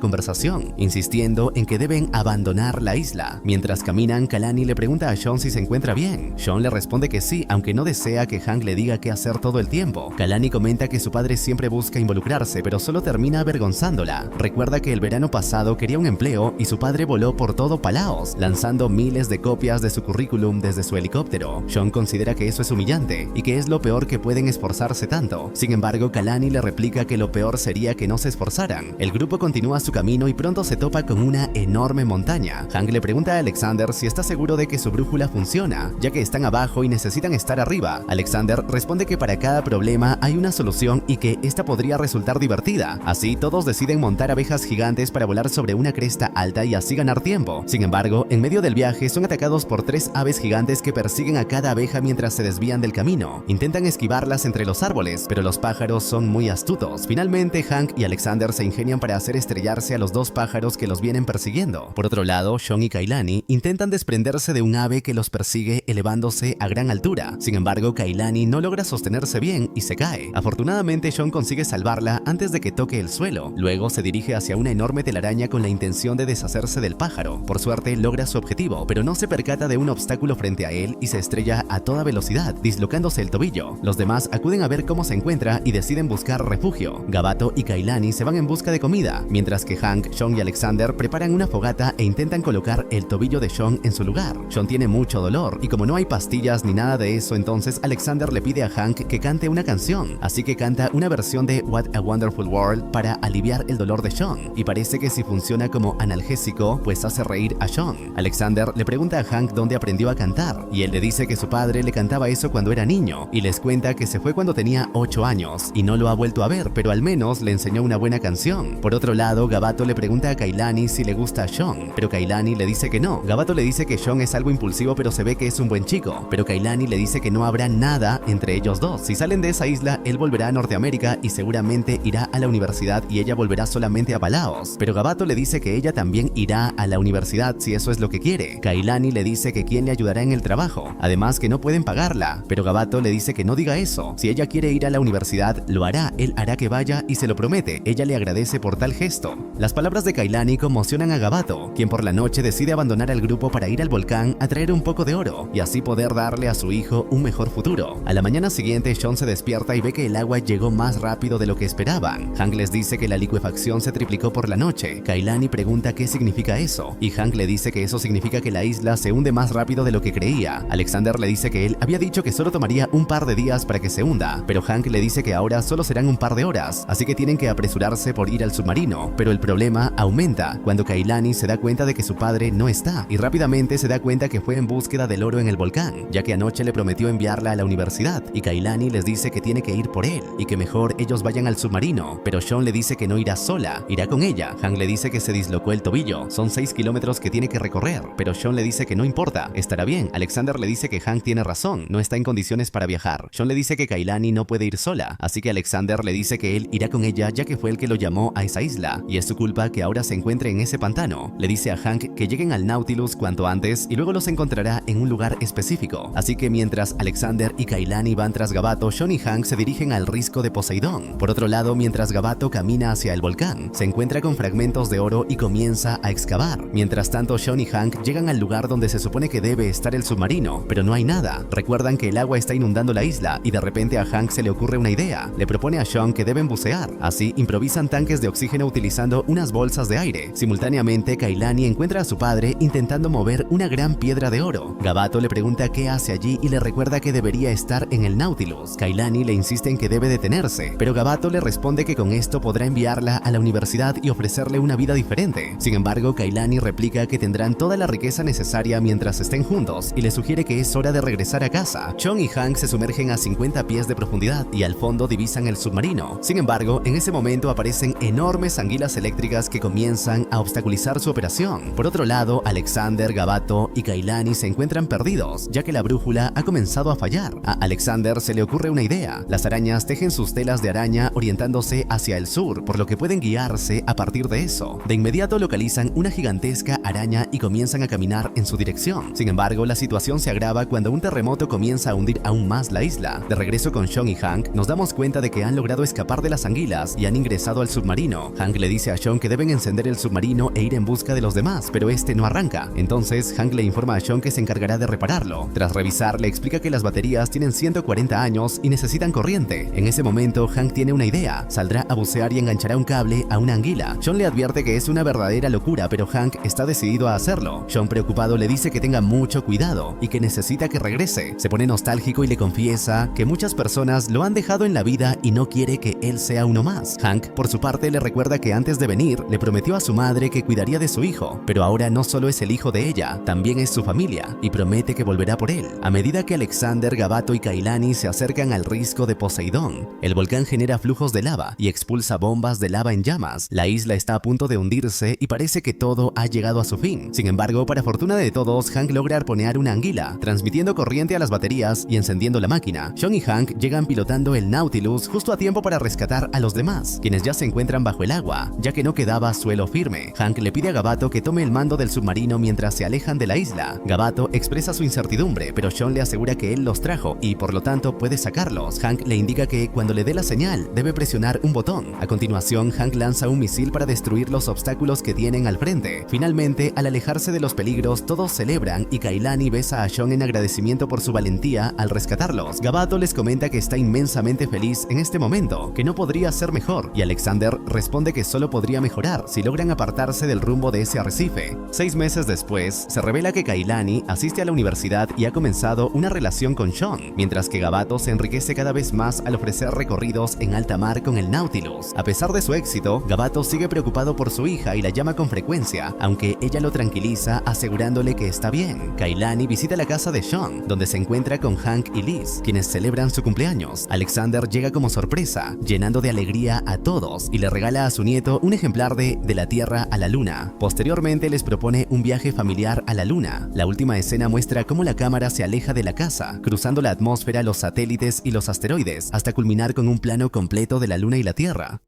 conversación, insistiendo en que deben abandonar la isla. Mientras caminan, Kalani le pregunta a Sean si se encuentra bien. Sean le responde que sí, aunque no desea que Hank le diga qué hacer todo el tiempo. Kalani comenta que su padre siempre busca involucrarse, pero solo termina avergonzándola. Recuerda que el verano pasado quería un empleo y su padre voló por todo Palaos, lanzando miles de copias de su currículum desde su helicóptero. Sean considera que eso es humillante y que es lo peor que pueden esforzarse tanto. Sin embargo, Kalani le replica que lo peor sería que no se esforzaran. El grupo continúa su camino y pronto se topa con una enorme montaña. Hank le pregunta a Alexander si está seguro de que su brújula funciona, ya que están abajo y necesitan estar arriba. Alexander responde que para cada problema hay una solución y que esta podría resultar divertida. Así, todos deciden montar abejas gigantes para volar sobre una cresta alta y así ganar tiempo. Sin embargo, en medio del viaje son atacados por 3 aves gigantes que persiguen a cada abeja mientras se desvían del camino. Intentan esquivarlas entre los árboles, pero los pájaros son muy astutos. Finalmente, Hank y Alexander se ingenian para hacer estrellarse a los 2 pájaros que los vienen persiguiendo. Por otro lado, Sean y Kailani intentan desprenderse de un ave que los persigue elevándose a gran altura. Sin embargo, Kailani no logra sostenerse bien y se cae. Afortunadamente, Sean consigue salvarla antes de que toque el suelo. Luego se dirige hacia una enorme telaraña con la intención de deshacerse del pájaro. Por suerte, logra su objetivo, pero no se percata de un obstáculo frente a él y se estrella a toda velocidad, dislocándose el tobillo. Los demás acuden a ver cómo se encuentra y deciden buscar refugio. Gabato y Kailani se van en busca de comida, mientras que Hank, Sean y Alexander preparan una fogata e intentan colocar el tobillo de Sean en su lugar. Sean tiene mucho dolor y como no hay pastillas ni nada de eso, entonces Alexander le pide a Hank que cante una canción, así que canta una versión de What a Wonderful World para aliviar el dolor de Sean, y parece que si funciona como analgésico, pues hace reír a Sean. Alexander le pregunta a Hank dónde aprendió a cantar, y él le dice que su padre le cantaba eso cuando era niño, y les cuenta que se fue cuando tenía 8 años, y no lo ha vuelto a ver, pero al menos le enseñó una buena canción. Por otro lado, Gabato le pregunta a Kailani si le gusta a Sean, pero Kailani le dice que no. Gabato le dice que Sean es algo impulsivo, pero se ve que es un buen chico, pero Kailani le dice que no habrá nada entre ellos dos. Si salen de esa isla, él volverá a Norteamérica y seguramente irá a la universidad y ella volverá solamente a Palaos, pero Gabato le dice que ella también irá a la universidad si eso es lo que quiere. Kailani le dice que quién le ayudará en el trabajo, además que no pueden pagarla, pero Gabato le dice que no diga eso. Si ella quiere ir a la universidad, lo hará, él hará que vaya y se lo promete. Ella le agradece por tal gesto. Las palabras de Kailani conmocionan a Gabato, quien por la noche decide abandonar al grupo para ir al volcán a traer un poco de oro y así poder darle a su hijo un mejor futuro. A la mañana siguiente, Sean se despierta y ve que el agua llegó más rápido de lo que esperaban. Hank les dice que la licuefacción se triplicó por la noche. Kailani pregunta qué significa eso, y Hank le dice que eso significa que la isla se hunde más rápido de lo que creía. Alexander le dice que él había dicho que solo tomaría un par de días para que se hunda, pero Hank le dice que ahora solo serán un par de horas, así que tienen que apresurarse por ir al submarino. Pero el problema aumenta cuando Kailani se da cuenta de que su padre no está, y rápidamente se da cuenta que fue en búsqueda del oro en el volcán, ya que anoche le prometió enviarla a la universidad, y Kailani les dice que tiene que ir por él, y que mejor ellos vayan al submarino, pero Sean le dice que no irá sola, irá con ella. Hank le dice que se dislocó el tobillo, son 6 kilómetros que tiene que recorrer, pero Sean le dice que no importa, estará bien. Alexander le dice que Hank tiene razón, no está en condiciones para viajar. Sean le dice que Kailani no puede ir sola, así que Alexander le dice que él irá con ella ya que fue el que lo llamó a esa isla, y es su culpa que ahora se encuentre en ese pantano. Le dice a Hank que lleguen al Nautilus cuanto antes y luego los encontrará en un lugar específico. Así que mientras Alexander y Kailani van tras Gabato, Sean y Hank se dirigen al risco de Poseidón. Por otro lado, mientras Gabato camina hacia el volcán, se encuentra con fragmentos de oro y comienza a excavar. Mientras tanto, Sean y Hank llegan al lugar donde se supone que debe estar el submarino, pero no hay nada. Recuerdan que el agua está inundando la isla y de repente a Hank se le ocurre una idea. Le propone a Sean que deben bucear. Así, improvisan tanques de oxígeno utilizando unas bolsas de aire. Simultáneamente, Kailani encuentra a su padre intentando mover una gran piedra de oro. Gabato le pregunta qué hace allí y le recuerda que debería estar en el Nautilus. Kailani le insiste en que debe detenerse, pero Gabato le responde que con esto podrá enviarla a la universidad y ofrecerle una vida diferente. Sin embargo, Kailani replica que tendrán toda la riqueza necesaria mientras estén juntos y le sugiere que es hora de regresar a casa. Sean y Hank se sumergen a 50 pies de profundidad y al fondo divisan el submarino. Sin embargo, en ese momento aparecen enormes anguilas eléctricas que comienzan a obstaculizar su operación. Por otro lado, Alexander, Gabato y Kailani se encuentran perdidos, ya que la brújula ha comenzado a fallar. A Alexander se le ocurre una idea. Las arañas tejen sus telas de araña orientándose hacia el sur, por lo que pueden guiarse a partir de eso. De inmediato localizan una gigantesca araña y comienzan a caminar en su dirección. Sin embargo, la situación se agrava cuando un terremoto comienza a hundir aún más la isla. De regreso con Sean y Hank, nos damos cuenta de que han logrado escapar de las anguilas y han ingresado al submarino. Hank le dice a Sean que deben encender el submarino e ir en busca de los demás, pero este no arranca. Entonces, Hank le informa a Sean que se encargará de repararlo. Tras revisar, le explica que las baterías tienen 140 años y necesitan corriente. En ese momento, Hank tiene una idea. Saldrá a bucear y enganchará un cable a una anguila. Sean le advierte que es una verdadera locura, pero Hank está decidido a hacerlo. Sean, preocupado, le dice que tenga mucho cuidado y que necesita que regrese. Se pone nostálgico y le confiesa que muchas personas lo han dejado en la vida y no quiere que él sea uno más. Hank, por su parte, le recuerda que antes de venir, le prometió a su madre que cuidaría de su hijo, pero ahora no solo es el hijo de ella, también es su familia, y promete que volverá por él. A medida que Alexander, Gabato y Kailani se acercan al risco de Poseidón, el volcán genera flujos de lava y expulsa bombas de lava en llamas. La isla está a punto de hundirse y parece que todo ha llegado a su fin. Sin embargo, para fortuna de todos, Hank logra arponear una anguila, transmitiendo corriente a las baterías y encendiendo la máquina. Sean y Hank llegan pilotando el Nautilus justo a tiempo para rescatar a los demás, quienes ya se encuentran bajo el agua, ya que no quedaba suelo firme. Hank le pide a Gabato que tome el mando del submarino mientras se alejan de la isla. Gabato expresa su incertidumbre, pero Sean le asegura que él los trajo y por lo tanto puede sacarlos. Hank le indica que cuando le dé la señal debe presionar un botón. A continuación, Hank lanza un misil para destruir los obstáculos que tienen al frente. Finalmente, al alejarse de los peligros, todos celebran y Kailani besa a Sean en agradecimiento por su valentía al rescatarlos. Gabato les comenta que está inmensamente feliz en este momento, que no podría ser mejor, y Alexander responde que solo podría mejorar si logran apartarse del rumbo de ese arrecife. 6 meses después, se revela que Kailani asiste a la universidad y ha comenzado una relación con Sean, mientras que Gabato se enriquece cada vez más al ofrecer recorridos en alta mar con el Nautilus. A pesar de su éxito, Gabato sigue preocupado por su hija y la llama con frecuencia, aunque ella lo tranquiliza asegurándole que está bien. Kailani visita la casa de Sean, donde se encuentra con Hank y Liz, quienes celebran su cumpleaños. Alexander llega como sorpresa, llenando de alegría a todos, y le regala a su nieto un ejemplar de la Tierra a la Luna. Posteriormente les propone un viaje familiar a la Luna. La última escena muestra cómo la cámara se aleja de la casa, cruzando la atmósfera, los satélites y los asteroides, hasta culminar con un plano completo de la Luna y la Tierra.